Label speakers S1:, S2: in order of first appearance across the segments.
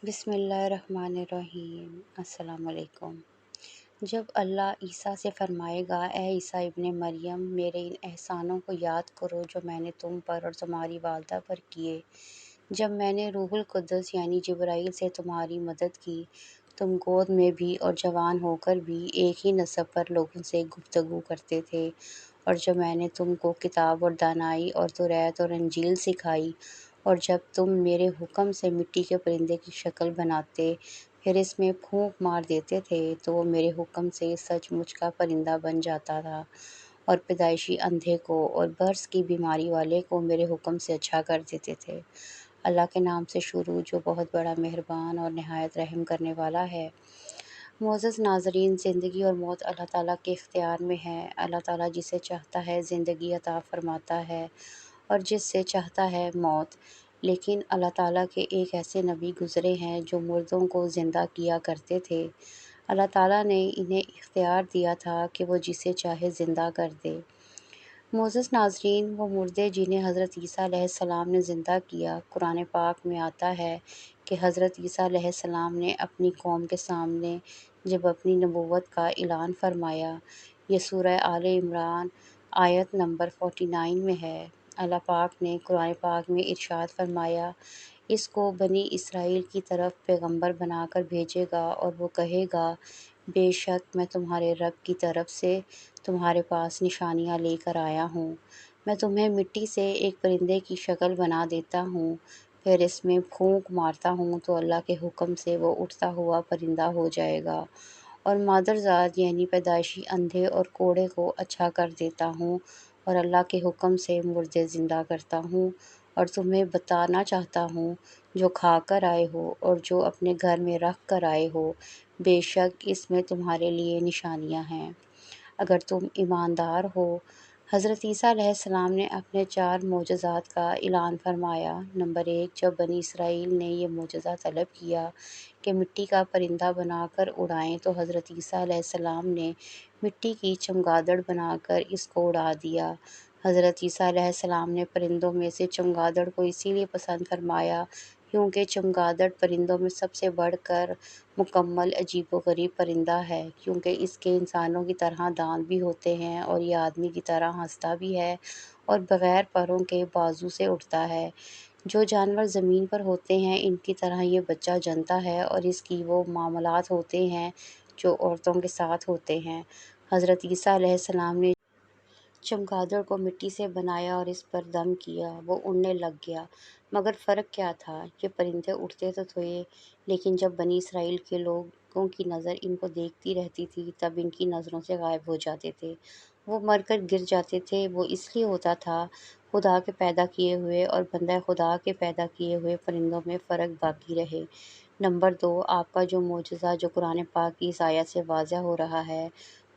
S1: بسم اللہ الرحمن الرحیم۔ السلام علیکم۔ جب اللہ عیسیٰ سے فرمائے گا، اے عیسیٰ ابن مریم، میرے ان احسانوں کو یاد کرو جو میں نے تم پر اور تمہاری والدہ پر کیے، جب میں نے روح القدس یعنی جبرائیل سے تمہاری مدد کی، تم گود میں بھی اور جوان ہو کر بھی ایک ہی نسب پر لوگوں سے گفتگو کرتے تھے، اور جب میں نے تم کو کتاب اور دانائی اور توریت اور انجیل سکھائی، اور جب تم میرے حکم سے مٹی کے پرندے کی شکل بناتے پھر اس میں پھونک مار دیتے تھے تو وہ میرے حکم سے سچ مچ کا پرندہ بن جاتا تھا، اور پیدائشی اندھے کو اور برس کی بیماری والے کو میرے حکم سے اچھا کر دیتے تھے۔ اللہ کے نام سے شروع جو بہت بڑا مہربان اور نہایت رحم کرنے والا ہے۔ معزز ناظرین، زندگی اور موت اللہ تعالیٰ کے اختیار میں ہے۔ اللہ تعالیٰ جسے چاہتا ہے زندگی عطا فرماتا ہے اور جس سے چاہتا ہے موت، لیکن اللہ تعالیٰ کے ایک ایسے نبی گزرے ہیں جو مردوں کو زندہ کیا کرتے تھے۔ اللہ تعالیٰ نے انہیں اختیار دیا تھا کہ وہ جسے چاہے زندہ کر دے۔ معزز ناظرین، وہ مردے جنہیں حضرت عیسیٰ علیہ السلام نے زندہ کیا، قرآن پاک میں آتا ہے کہ حضرت عیسیٰ علیہ السلام نے اپنی قوم کے سامنے جب اپنی نبوت کا اعلان فرمایا، یہ سورہ آل عمران آیت نمبر 49 میں ہے۔ اللہ پاک نے قرآن پاک میں ارشاد فرمایا، اس کو بنی اسرائیل کی طرف پیغمبر بنا کر بھیجے گا اور وہ کہے گا، بے شک میں تمہارے رب کی طرف سے تمہارے پاس نشانیاں لے کر آیا ہوں۔ میں تمہیں مٹی سے ایک پرندے کی شکل بنا دیتا ہوں، پھر اس میں پھونک مارتا ہوں تو اللہ کے حکم سے وہ اٹھتا ہوا پرندہ ہو جائے گا، اور مادرزاد یعنی پیدائشی اندھے اور کوڑے کو اچھا کر دیتا ہوں، اور اللہ کے حکم سے مردے زندہ کرتا ہوں، اور تمہیں بتانا چاہتا ہوں جو کھا کر آئے ہو اور جو اپنے گھر میں رکھ کر آئے ہو، بے شک اس میں تمہارے لیے نشانیاں ہیں، اگر تم ایماندار ہو۔ حضرت عیسیٰ علیہ السلام نے اپنے 4 معجزات کا اعلان فرمایا۔ نمبر 1، جب بنی اسرائیل نے یہ معجزہ طلب کیا کہ مٹی کا پرندہ بنا کر اڑائیں تو حضرت عیسیٰ علیہ السلام نے مٹی کی چمگادڑ بنا کر اس کو اڑا دیا۔ حضرت عیسیٰ علیہ السلام نے پرندوں میں سے چمگادڑ کو اسی لیے پسند فرمایا کیونکہ چمگادڑ پرندوں میں سب سے بڑھ کر مکمل عجیب و غریب پرندہ ہے، کیونکہ اس کے انسانوں کی طرح دانت بھی ہوتے ہیں اور یہ آدمی کی طرح ہنستا بھی ہے اور بغیر پروں کے بازو سے اڑتا ہے۔ جو جانور زمین پر ہوتے ہیں ان کی طرح یہ بچہ جنتا ہے اور اس کی وہ معاملات ہوتے ہیں جو عورتوں کے ساتھ ہوتے ہیں۔ حضرت عیسیٰ علیہ السلام نے چمگادڑ کو مٹی سے بنایا اور اس پر دم کیا، وہ اڑنے لگ گیا۔ مگر فرق کیا تھا؟ یہ پرندے اڑتے تو تھے، لیکن جب بنی اسرائیل کے لوگوں کی نظر ان کو دیکھتی رہتی تھی تب ان کی نظروں سے غائب ہو جاتے تھے، وہ مر کر گر جاتے تھے۔ وہ اس لیے ہوتا تھا خدا کے پیدا کیے ہوئے اور بندہ خدا کے پیدا کیے ہوئے پرندوں میں فرق باقی رہے۔ نمبر 2، آپ کا جو معجزہ جو قرآن پاک کی اس آیت سے واضح ہو رہا ہے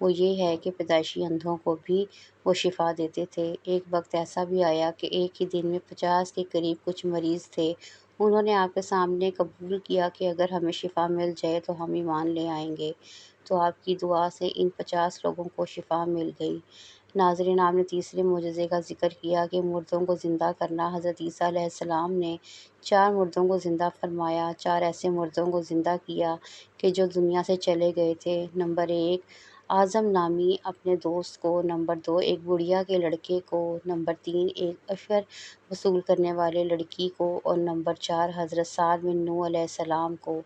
S1: وہ یہ ہے کہ پیدائشی اندھوں کو بھی وہ شفا دیتے تھے۔ ایک وقت ایسا بھی آیا کہ ایک ہی دن میں 50 کے قریب کچھ مریض تھے، انہوں نے آپ کے سامنے قبول کیا کہ اگر ہمیں شفا مل جائے تو ہم ایمان لے آئیں گے، تو آپ کی دعا سے ان 50 لوگوں کو شفا مل گئی۔ ناظرین، آپ نے تیسرے معجزے کا ذکر کیا کہ مردوں کو زندہ کرنا۔ حضرت عیسیٰ علیہ السلام نے 4 مردوں کو زندہ فرمایا، 4 ایسے مردوں کو زندہ کیا کہ جو دنیا سے چلے گئے تھے۔ نمبر 1، اعظم نامی اپنے دوست کو، نمبر 2، ایک بڑھیا کے لڑکے کو، نمبر 3، ایک عشر وصول کرنے والے لڑکی کو، اور نمبر 4، حضرت سعد بن نوح علیہ السلام کو۔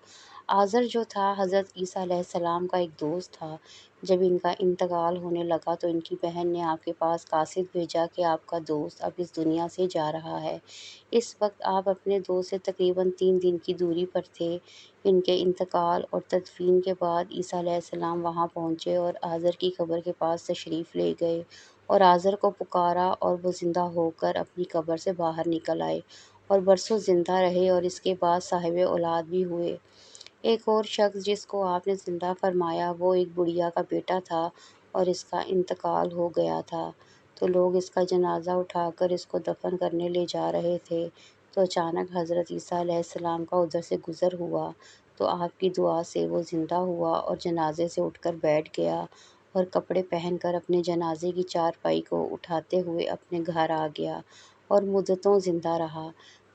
S1: آزر جو تھا حضرت عیسیٰ علیہ السلام کا ایک دوست تھا۔ جب ان کا انتقال ہونے لگا تو ان کی بہن نے آپ کے پاس قاصد بھیجا کہ آپ کا دوست اب اس دنیا سے جا رہا ہے۔ اس وقت آپ اپنے دوست سے تقریباً 3 دن کی دوری پر تھے۔ ان کے انتقال اور تدفین کے بعد عیسیٰ علیہ السلام وہاں پہنچے اور آزر کی قبر کے پاس تشریف لے گئے اور آزر کو پکارا اور وہ زندہ ہو کر اپنی قبر سے باہر نکل آئے اور برسوں زندہ رہے اور اس کے بعد صاحب اولاد بھی ہوئے۔ ایک اور شخص جس کو آپ نے زندہ فرمایا وہ ایک بڑھیا کا بیٹا تھا اور اس کا انتقال ہو گیا تھا، تو لوگ اس کا جنازہ اٹھا کر اس کو دفن کرنے لے جا رہے تھے تو اچانک حضرت عیسیٰ علیہ السلام کا ادھر سے گزر ہوا، تو آپ کی دعا سے وہ زندہ ہوا اور جنازے سے اٹھ کر بیٹھ گیا اور کپڑے پہن کر اپنے جنازے کی چارپائی کو اٹھاتے ہوئے اپنے گھر آ گیا اور مدتوں زندہ رہا۔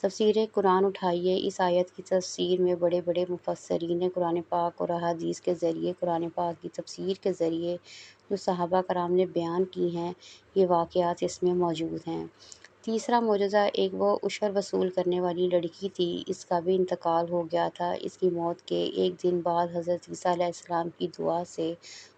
S1: تفسیر قرآن اٹھائیے۔ اس آیت کی تفسیر میں بڑے بڑے مفسرین نے قرآن پاک اور احادیث کے ذریعے قرآن پاک کی تفسیر کے ذریعے جو صحابہ کرام نے بیان کی ہیں، یہ واقعات اس میں موجود ہیں۔ تیسرا معجزہ ایک وہ عشر وصول کرنے والی لڑکی تھی، اس کا بھی انتقال ہو گیا تھا۔ اس کی موت کے ایک دن بعد حضرت عیسیٰ علیہ السلام کی دعا سے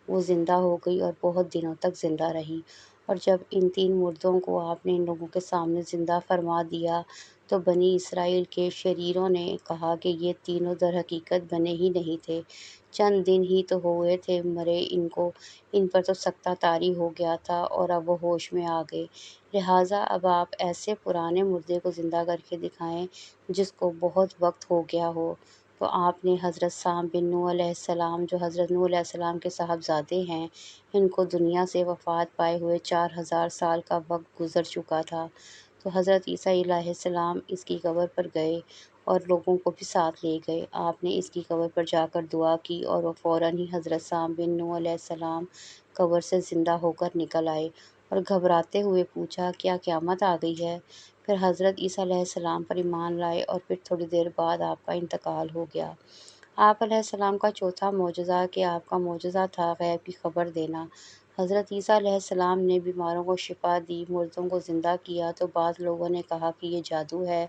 S1: وہ زندہ ہو گئی اور بہت دنوں تک زندہ رہی۔ اور جب ان تین مردوں کو آپ نے ان لوگوں کے سامنے زندہ فرما دیا تو بنی اسرائیل کے شریروں نے کہا کہ یہ تینوں در حقیقت بنے ہی نہیں تھے، چند دن ہی تو ہوئے تھے مرے، ان پر تو سکتہ طاری ہو گیا تھا اور اب وہ ہوش میں آ گئے، لہٰذا اب آپ ایسے پرانے مردے کو زندہ کر کے دکھائیں جس کو بہت وقت ہو گیا ہو۔ تو آپ نے حضرت سام بن نوح علیہ السلام، جو حضرت نوح علیہ السلام کے صاحبزادے ہیں، ان کو دنیا سے وفات پائے ہوئے 4000 سال کا وقت گزر چکا تھا۔ تو حضرت عیسیٰ علیہ السلام اس کی قبر پر گئے اور لوگوں کو بھی ساتھ لے گئے۔ آپ نے اس کی قبر پر جا کر دعا کی اور وہ فوراً ہی حضرت سام بن نوح علیہ السلام قبر سے زندہ ہو کر نکل آئے اور گھبراتے ہوئے پوچھا، کیا قیامت آ گئی ہے؟ پھر حضرت عیسیٰ علیہ السلام پر ایمان لائے اور پھر تھوڑی دیر بعد آپ کا انتقال ہو گیا۔ آپ علیہ السلام کا چوتھا معجزہ کہ آپ کا معجزہ تھا غیب کی خبر دینا۔ حضرت عیسیٰ علیہ السلام نے بیماروں کو شفا دی، مردوں کو زندہ کیا، تو بعض لوگوں نے کہا کہ یہ جادو ہے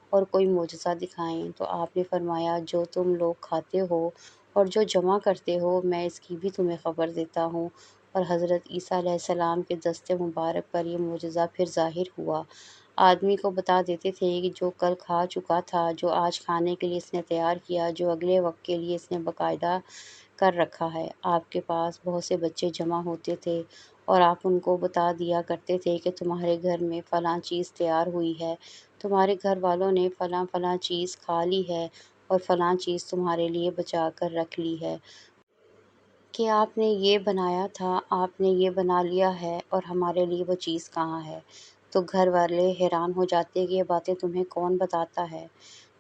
S1: اور کوئی معجزہ دکھائیں۔ تو آپ نے فرمایا، جو تم لوگ کھاتے ہو اور جو جمع کرتے ہو، میں اس کی بھی تمہیں خبر دیتا ہوں۔ اور حضرت عیسیٰ علیہ السلام کے دست مبارک پر یہ معجزہ پھر ظاہر ہوا۔ آدمی کو بتا دیتے تھے کہ جو کل کھا چکا تھا، جو آج کھانے کے لیے اس نے تیار کیا، جو اگلے وقت کے لیے اس نے باقاعدہ کر رکھا ہے۔ آپ کے پاس بہت سے بچے جمع ہوتے تھے اور آپ ان کو بتا دیا کرتے تھے کہ تمہارے گھر میں فلاں چیز تیار ہوئی ہے، تمہارے گھر والوں نے فلاں فلاں چیز کھا لی ہے اور فلاں چیز تمہارے لیے بچا کر رکھ لی ہے، کہ آپ نے یہ بنایا تھا، آپ نے یہ بنا لیا ہے اور ہمارے لیے وہ چیز کہاں ہے؟ تو گھر والے حیران ہو جاتے کہ یہ باتیں تمہیں کون بتاتا ہے؟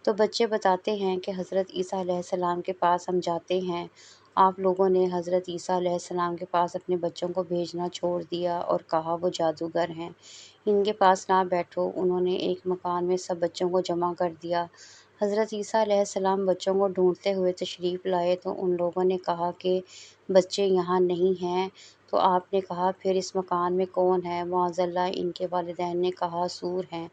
S1: تو بچے بتاتے ہیں کہ حضرت عیسیٰ علیہ السلام کے پاس ہم جاتے ہیں۔ آپ لوگوں نے حضرت عیسیٰ علیہ السلام کے پاس اپنے بچوں کو بھیجنا چھوڑ دیا اور کہا وہ جادوگر ہیں، ان کے پاس نہ بیٹھو۔ انہوں نے ایک مکان میں سب بچوں کو جمع کر دیا۔ حضرت عیسیٰ علیہ السلام بچوں کو ڈھونڈتے ہوئے تشریف لائے تو ان لوگوں نے کہا کہ بچے یہاں نہیں ہیں۔ تو آپ نے کہا، پھر اس مکان میں کون ہے؟ معاذ اللہ، ان کے والدین نے کہا سور ہیں۔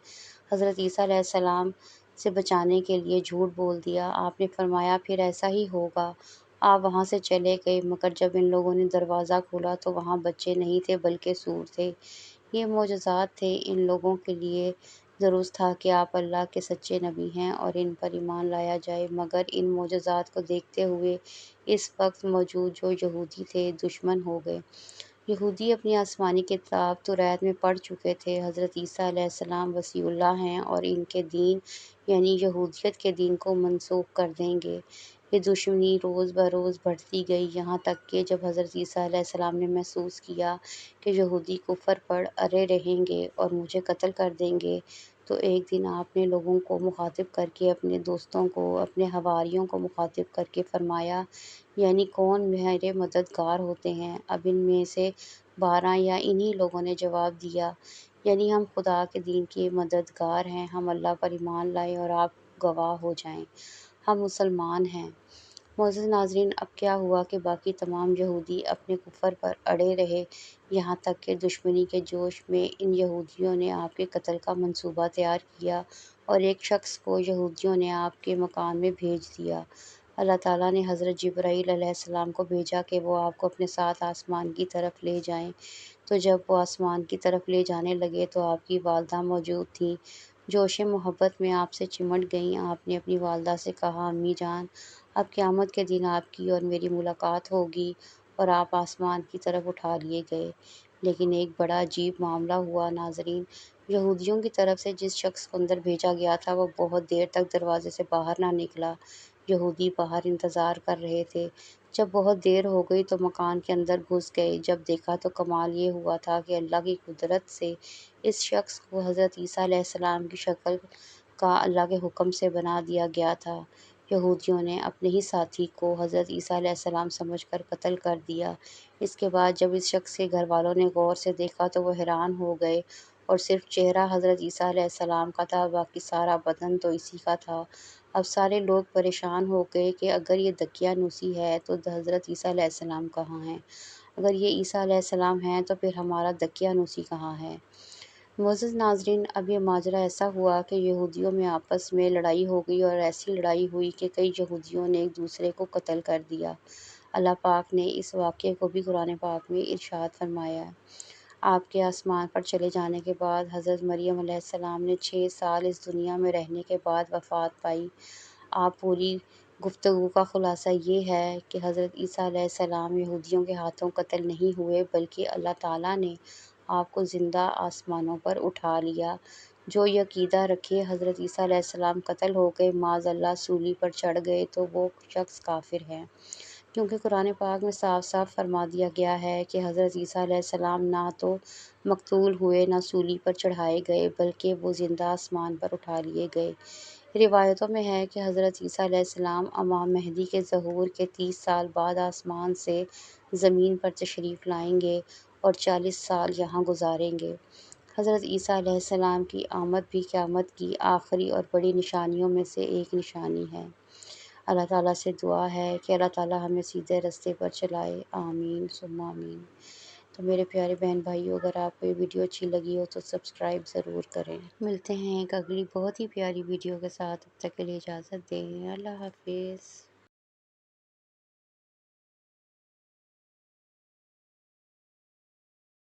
S1: حضرت عیسیٰ علیہ السلام سے بچانے کے لیے جھوٹ بول دیا۔ آپ نے فرمایا، پھر ایسا ہی ہوگا۔ آپ وہاں سے چلے گئے، مگر جب ان لوگوں نے دروازہ کھولا تو وہاں بچے نہیں تھے بلکہ سور تھے۔ یہ معجزات تھے، ان لوگوں کے لیے درست تھا کہ آپ اللہ کے سچے نبی ہیں اور ان پر ایمان لایا جائے، مگر ان معجزات کو دیکھتے ہوئے اس وقت موجود جو یہودی تھے دشمن ہو گئے۔ یہودی اپنی آسمانی کتاب توریت میں پڑھ چکے تھے حضرت عیسیٰ علیہ السلام وصی اللہ ہیں اور ان کے دین یعنی یہودیت کے دین کو منسوخ کر دیں گے۔ یہ دشمنی روز بروز بڑھتی گئی، یہاں تک کہ جب حضرت عیسیٰ علیہ السلام نے محسوس کیا کہ یہودی کفر پر اڑے رہیں گے اور مجھے قتل کر دیں گے، تو ایک دن آپ نے لوگوں کو مخاطب کر کے، اپنے دوستوں کو، اپنے حواریوں کو مخاطب کر کے فرمایا، یعنی کون میرے مددگار ہوتے ہیں؟ اب ان میں سے 12 یا انہی لوگوں نے جواب دیا، یعنی ہم خدا کے دین کے مددگار ہیں، ہم اللہ پر ایمان لائے اور آپ گواہ ہو جائیں، ہم مسلمان ہیں۔ معزز ناظرین، اب کیا ہوا کہ باقی تمام یہودی اپنے کفر پر اڑے رہے، یہاں تک کہ دشمنی کے جوش میں ان یہودیوں نے آپ کے قتل کا منصوبہ تیار کیا اور ایک شخص کو یہودیوں نے آپ کے مکان میں بھیج دیا۔ اللہ تعالیٰ نے حضرت جبرائیل علیہ السلام کو بھیجا کہ وہ آپ کو اپنے ساتھ آسمان کی طرف لے جائیں۔ تو جب وہ آسمان کی طرف لے جانے لگے تو آپ کی والدہ موجود تھیں، جوش محبت میں آپ سے چمٹ گئیں۔ آپ نے اپنی والدہ سے کہا، امی جان، اب قیامت کے دن آپ کی اور میری ملاقات ہوگی، اور آپ آسمان کی طرف اٹھا لیے گئے۔ لیکن ایک بڑا عجیب معاملہ ہوا ناظرین، یہودیوں کی طرف سے جس شخص کو اندر بھیجا گیا تھا وہ بہت دیر تک دروازے سے باہر نہ نکلا۔ یہودی باہر انتظار کر رہے تھے۔ جب بہت دیر ہو گئی تو مکان کے اندر گھس گئے۔ جب دیکھا تو کمال یہ ہوا تھا کہ اللہ کی قدرت سے اس شخص کو حضرت عیسیٰ علیہ السلام کی شکل کا اللہ کے حکم سے بنا دیا گیا تھا۔ یہودیوں نے اپنے ہی ساتھی کو حضرت عیسیٰ علیہ السلام سمجھ کر قتل کر دیا۔ اس کے بعد جب اس شخص کے گھر والوں نے غور سے دیکھا تو وہ حیران ہو گئے اور صرف چہرہ حضرت عیسیٰ علیہ السلام کا تھا، باقی سارا بدن تو اسی کا تھا۔ اب سارے لوگ پریشان ہو گئے کہ اگر یہ دقیانوسی ہے تو حضرت عیسیٰ علیہ السلام کہاں ہیں؟ اگر یہ عیسیٰ علیہ السلام ہیں تو پھر ہمارا دقیانوسی کہاں ہے؟ معزز ناظرین، اب یہ ماجرا ایسا ہوا کہ یہودیوں میں آپس میں لڑائی ہو گئی، اور ایسی لڑائی ہوئی کہ کئی یہودیوں نے ایک دوسرے کو قتل کر دیا۔ اللہ پاک نے اس واقعے کو بھی قرآن پاک میں ارشاد فرمایا ہے۔ آپ کے آسمان پر چلے جانے کے بعد حضرت مریم علیہ السلام نے 6 سال اس دنیا میں رہنے کے بعد وفات پائی۔ آپ پوری گفتگو کا خلاصہ یہ ہے کہ حضرت عیسیٰ علیہ السلام یہودیوں کے ہاتھوں قتل نہیں ہوئے، بلکہ اللہ تعالیٰ نے آپ کو زندہ آسمانوں پر اٹھا لیا۔ جو یہ عقیدہ رکھے حضرت عیسیٰ علیہ السلام قتل ہو گئے، معاذ اللہ صولی پر چڑھ گئے، تو وہ شخص کافر ہے، کیونکہ قرآن پاک میں صاف صاف فرما دیا گیا ہے کہ حضرت عیسیٰ علیہ السلام نہ تو مقتول ہوئے، نہ صولی پر چڑھائے گئے، بلکہ وہ زندہ آسمان پر اٹھا لیے گئے۔ روایتوں میں ہے کہ حضرت عیسیٰ علیہ السلام امام مہدی کے ظہور کے 30 سال بعد آسمان سے زمین پر تشریف لائیں گے اور 40 سال یہاں گزاریں گے۔ حضرت عیسیٰ علیہ السلام کی آمد بھی قیامت کی آخری اور بڑی نشانیوں میں سے ایک نشانی ہے۔ اللہ تعالیٰ سے دعا ہے کہ اللہ تعالیٰ ہمیں سیدھے راستے پر چلائے، آمین ثم آمین۔ تو میرے پیارے بہن بھائیوں، اگر آپ کو یہ ویڈیو اچھی لگی ہو تو سبسکرائب ضرور کریں۔ ملتے ہیں ایک اگلی بہت ہی پیاری ویڈیو کے ساتھ، تب تک کے لیے اجازت دیں۔ اللہ حافظ۔